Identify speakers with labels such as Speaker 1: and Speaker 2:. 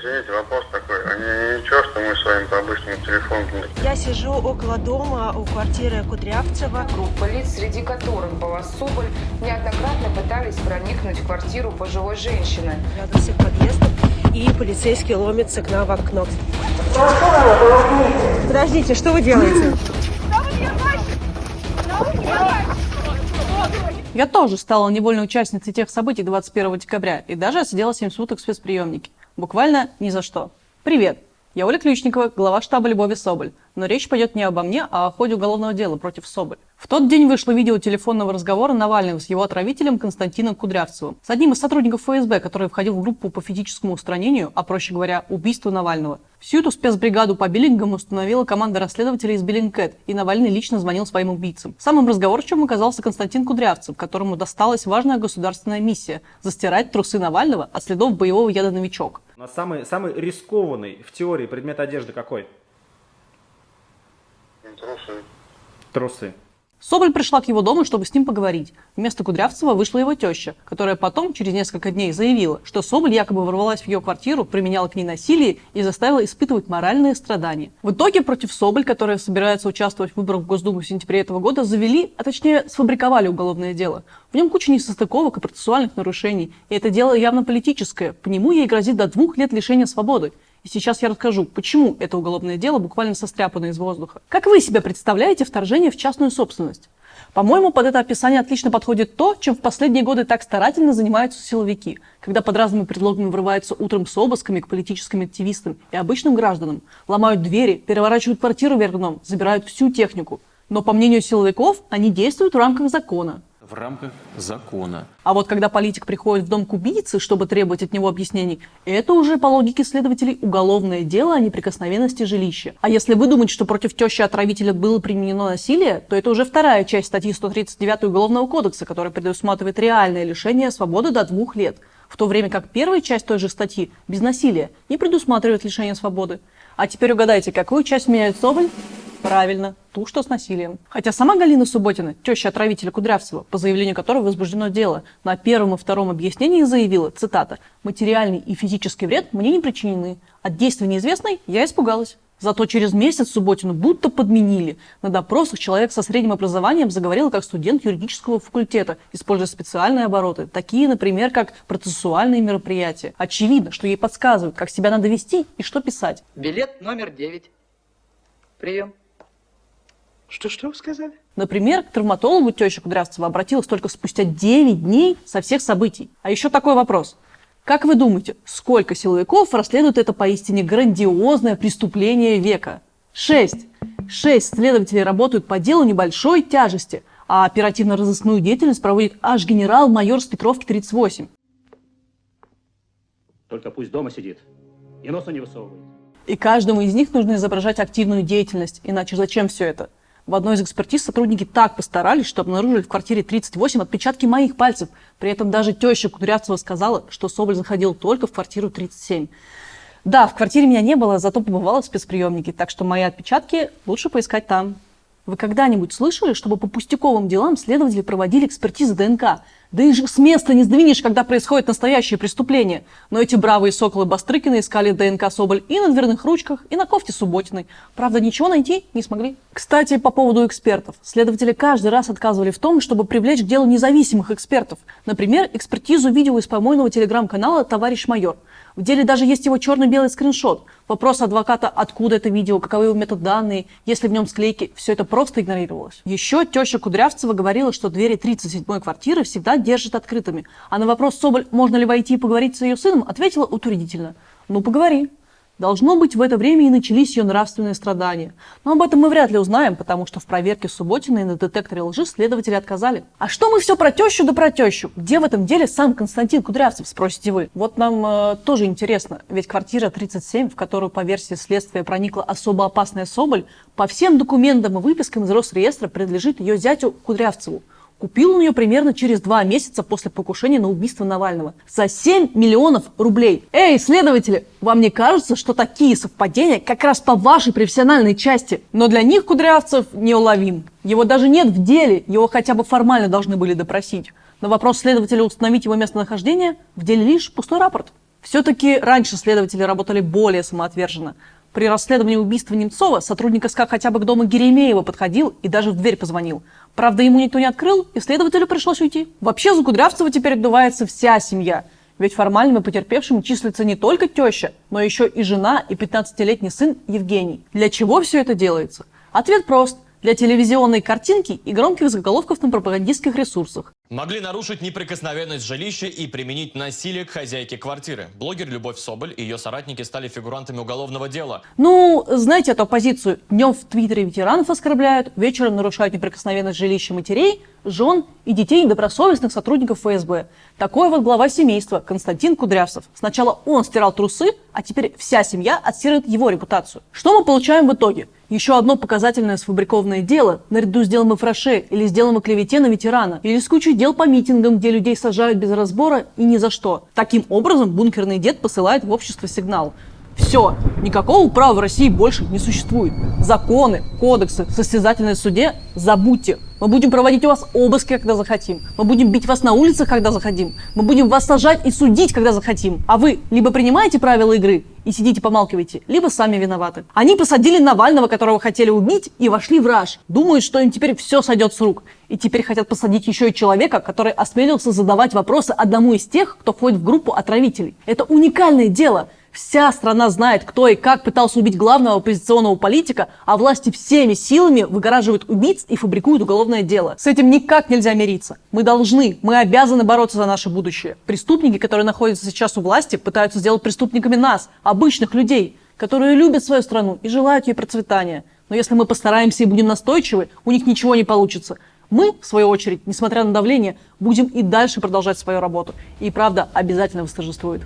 Speaker 1: Извините, вопрос такой. Ничего, что мы с вами по обычному телефону?
Speaker 2: Я сижу около дома у квартиры Кудрявцева.
Speaker 3: Группа лиц, среди которых была Соболь, неоднократно пытались проникнуть в квартиру пожилой женщины.
Speaker 2: Рядом всех подъездов. И полицейский ломится к нам в окно. Подождите, что вы делаете?
Speaker 4: Я тоже стала невольной участницей тех событий 21 декабря и даже отсидела 7 суток в спецприемнике. Буквально ни за что. Привет! Я Оля Ключникова, глава штаба Любови Соболь. Но речь пойдет не обо мне, а о ходе уголовного дела против Соболь. В тот день вышло видео телефонного разговора Навального с его отравителем Константином Кудрявцевым, с одним из сотрудников ФСБ, который входил в группу по физическому устранению, а проще говоря, убийству Навального. Всю эту спецбригаду по биллингам установила команда расследователей из Bellingcat, и Навальный лично звонил своим убийцам. Самым разговорчивым оказался Константин Кудрявцев, которому досталась важная государственная миссия – застирать трусы Навального от следов боевого яда «Новичок».
Speaker 5: Но самый рискованный в теории предмет одежды какой?
Speaker 1: Трусы.
Speaker 5: Трусы.
Speaker 4: Соболь пришла к его дому, чтобы с ним поговорить. Вместо Кудрявцева вышла его теща, которая потом, через несколько дней, заявила, что Соболь якобы ворвалась в ее квартиру, применяла к ней насилие и заставила испытывать моральные страдания. В итоге против Соболь, которая собирается участвовать в выборах в Госдуму в сентябре этого года, завели, а точнее сфабриковали уголовное дело. В нем куча несостыковок и процессуальных нарушений, и это дело явно политическое. По нему ей грозит до 2 лет лишения свободы. И сейчас я расскажу, почему это уголовное дело буквально состряпано из воздуха. Как вы себе представляете вторжение в частную собственность? По-моему, под это описание отлично подходит то, чем в последние годы так старательно занимаются силовики, когда под разными предлогами врываются утром с обысками к политическим активистам и обычным гражданам, ломают двери, переворачивают квартиру вверх дном, забирают всю технику. Но, по мнению силовиков, они действуют в рамках закона.
Speaker 6: В рамках закона.
Speaker 4: А вот когда политик приходит в дом к убийце, чтобы требовать от него объяснений, это уже, по логике следователей, уголовное дело о неприкосновенности жилища. А если вы думаете, что против тещи отравителя было применено насилие, то это уже вторая часть статьи 139 Уголовного кодекса, которая предусматривает реальное лишение свободы до 2 лет. В то время как первая часть той же статьи, без насилия, не предусматривает лишение свободы. А теперь угадайте, какую часть меняет Соболь? Правильно, ту, что с насилием. Хотя сама Галина Субботина, теща отравителя Кудрявцева, по заявлению которой возбуждено дело, на первом и втором объяснении заявила, цитата, «Материальный и физический вред мне не причинены. От действия неизвестной я испугалась». Зато через месяц Субботину будто подменили. На допросах человек со средним образованием заговорил как студент юридического факультета, используя специальные обороты, такие, например, как процессуальные мероприятия. Очевидно, что ей подсказывают, как себя надо вести и что писать.
Speaker 7: Билет номер 9. Прием. Что вы сказали?
Speaker 4: Например, к травматологу теща Кудрявцева обратилась только спустя 9 дней со всех событий. А еще такой вопрос. Как вы думаете, сколько силовиков расследуют это поистине грандиозное преступление века? 6. 6 следователей работают по делу небольшой тяжести, а оперативно-розыскную деятельность проводит аж генерал-майор с Петровки 38.
Speaker 8: Только пусть дома сидит и носа не высовывает.
Speaker 4: И каждому из них нужно изображать активную деятельность, иначе зачем все это? В одной из экспертиз сотрудники так постарались, что обнаружили в квартире 38 отпечатки моих пальцев. При этом даже теща Кудрявцева сказала, что Соболь заходил только в квартиру 37. Да, в квартире меня не было, зато побывала в спецприемнике, так что мои отпечатки лучше поискать там. Вы когда-нибудь слышали, чтобы по пустяковым делам следователи проводили экспертизы ДНК? Да их же с места не сдвинешь, когда происходит настоящее преступление. Но эти бравые соколы Бастрыкина искали ДНК Соболь и на дверных ручках, и на кофте Субботиной. Правда, ничего найти не смогли. Кстати, по поводу экспертов. Следователи каждый раз отказывали в том, чтобы привлечь к делу независимых экспертов. Например, экспертизу видео из помойного телеграм-канала «Товарищ майор». В деле даже есть его черно-белый скриншот. Вопрос адвоката, откуда это видео, каковы его метаданные, есть ли в нем склейки, все это просто игнорировалось. Еще теща Кудрявцева говорила, что двери 37-й квартиры всегда держат открытыми. А на вопрос Соболь, можно ли войти и поговорить с ее сыном, ответила утвердительно. Ну, поговори. Должно быть, в это время и начались ее нравственные страдания. Но об этом мы вряд ли узнаем, потому что в проверке Субботиной на детекторе лжи следователи отказали. А что мы все про тещу да про тещу? Где в этом деле сам Константин Кудрявцев, спросите вы? Вот нам тоже интересно, ведь квартира 37, в которую по версии следствия проникла особо опасная Соболь, по всем документам и выпискам из Росреестра принадлежит ее зятю Кудрявцеву. Купил он ее примерно через 2 месяца после покушения на убийство Навального. За 7 миллионов рублей. Эй, следователи, вам не кажется, что такие совпадения как раз по вашей профессиональной части? Но для них Кудрявцев неуловим. Его даже нет в деле, его хотя бы формально должны были допросить. На вопрос следователя установить его местонахождение в деле лишь пустой рапорт. Все-таки раньше следователи работали более самоотверженно. При расследовании убийства Немцова сотрудник СК хотя бы к дому Геремеева подходил и даже в дверь позвонил. Правда, ему никто не открыл, и следователю пришлось уйти. Вообще за Кудрявцева теперь отдувается вся семья. Ведь формальными потерпевшими числится не только теща, но еще и жена и 15-летний сын Евгений. Для чего все это делается? Ответ прост. Для телевизионной картинки и громких заголовков на пропагандистских ресурсах.
Speaker 9: Могли нарушить неприкосновенность жилища и применить насилие к хозяйке квартиры. Блогер Любовь Соболь и ее соратники стали фигурантами уголовного дела.
Speaker 4: Ну, знаете эту оппозицию. Днем в Твиттере ветеранов оскорбляют, вечером нарушают неприкосновенность жилища матерей, жен и детей добросовестных сотрудников ФСБ. Такой вот глава семейства Константин Кудрявцев. Сначала он стирал трусы, а теперь вся семья отстирывает его репутацию. Что мы получаем в итоге? Еще одно показательное сфабрикованное дело, наряду с делом о Фраше или с делом о клевете на ветерана, или с кучей дел по митингам, где людей сажают без разбора и ни за что. Таким образом, бункерный дед посылает в общество сигнал. Все, никакого права в России больше не существует. Законы, кодексы, состязательное в суде забудьте. Мы будем проводить у вас обыски, когда захотим. Мы будем бить вас на улицах, когда захотим. Мы будем вас сажать и судить, когда захотим. А вы либо принимаете правила игры и сидите помалкиваете, либо сами виноваты. Они посадили Навального, которого хотели убить, и вошли в раж. Думают, что им теперь все сойдет с рук. И теперь хотят посадить еще и человека, который осмелился задавать вопросы одному из тех, кто входит в группу отравителей. Это уникальное дело. Вся страна знает, кто и как пытался убить главного оппозиционного политика, а власти всеми силами выгораживают убийц и фабрикуют уголовное дело. С этим никак нельзя мириться. Мы обязаны бороться за наше будущее. Преступники, которые находятся сейчас у власти, пытаются сделать преступниками нас, обычных людей, которые любят свою страну и желают ей процветания. Но если мы постараемся и будем настойчивы, у них ничего не получится. Мы, в свою очередь, несмотря на давление, будем и дальше продолжать свою работу. И правда обязательно восторжествует.